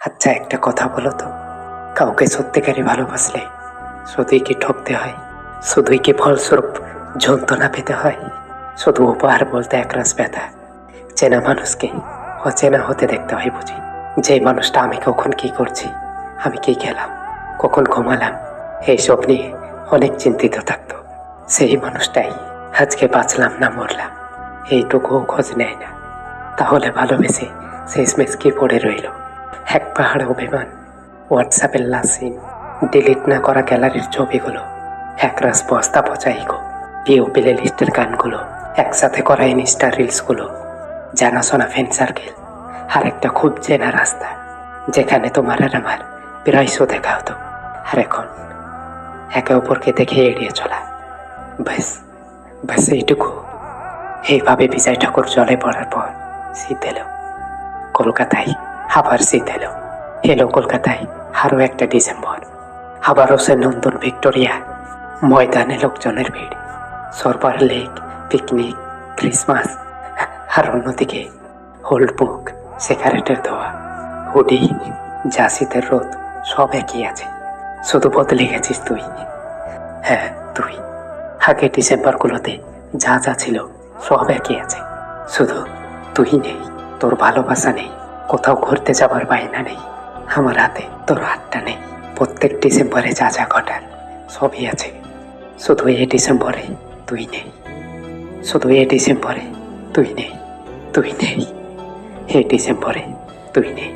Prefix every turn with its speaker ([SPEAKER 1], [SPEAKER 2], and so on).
[SPEAKER 1] আচ্ছা, একটা কথা বলো তো, কাউকে সত্যিকারই ভালোবাসলে শুধুই কি ঠকতে হয়? শুধুই কি ফলস্বরূপ যন্ত্রণা পেতে হয়? শুধু উপহার বলতে একরাশ ব্যথা? চেনা মানুষকে অচেনা হতে দেখতে হয় বুঝি? যে মানুষটা আমি কখন কি করছি, আমি কি খেলাম, কখন ঘুমালাম, এইসব নিয়ে অনেক চিন্তিত থাকতো, সেই মানুষটাই আজকে বাঁচলাম না মরলাম এইটুকুও খোঁজ নেয় না। তাহলে ভালোবেসে শেষমেশ কি পড়ে রইল? এক পাহাড় অভিমান, হোয়াটসঅ্যাপের লাস্ট সিন, ডিলিট না করা গ্যালারির ছবিগুলো, একরাশ বস্তা পচা ইগো, প্রিয় প্লে লিস্টের গানগুলো, একসাথে করা ইনস্টা রিলসগুলো, জানাশোনা ফ্রেন্ড সার্কেল, আর একটা খুব চেনা রাস্তা যেখানে তোমার আর আমার প্রায়শ দেখা হতো। আর এখন একে অপরকে দেখে এড়িয়ে চলা, ব্যাস ব্যাস এইটুকু। এইভাবে বিজয় ঠাকুর জলে পড়ার পর শীত এলো কলকাতায়, আবার শীত এলো। এলো কলকাতায় আরো একটা ডিসেম্বর, আবারও সে নন্দন ভিক্টোরিয়া, ময়দানে লোকজনের ভিড়, সরবার লেক, পিকনিক, ক্রিসমাস। আর অন্যদিকে হোল্ড বুক, সিগারেটের ধোয়া, হুডি, যা শীতের রোদ, সব একই আছে, শুধু বদলে গেছিস তুই। হ্যাঁ, তুই। আগে ডিসেম্বরগুলোতে যা যা ছিল সব একই আছে, শুধু তুই নেই, তোর ভালোবাসা নেই, কোথাও ঘুরতে যাবার বায়না নেই, আমার হাতে তোর হাতটা নেই। প্রত্যেক ডিসেম্বরে যা যা ঘটার সবই আছে, শুধু এই ডিসেম্বরে তুই নেই, শুধু এই ডিসেম্বরে তুই নেই, তুই নেই, এই ডিসেম্বরে তুই নেই।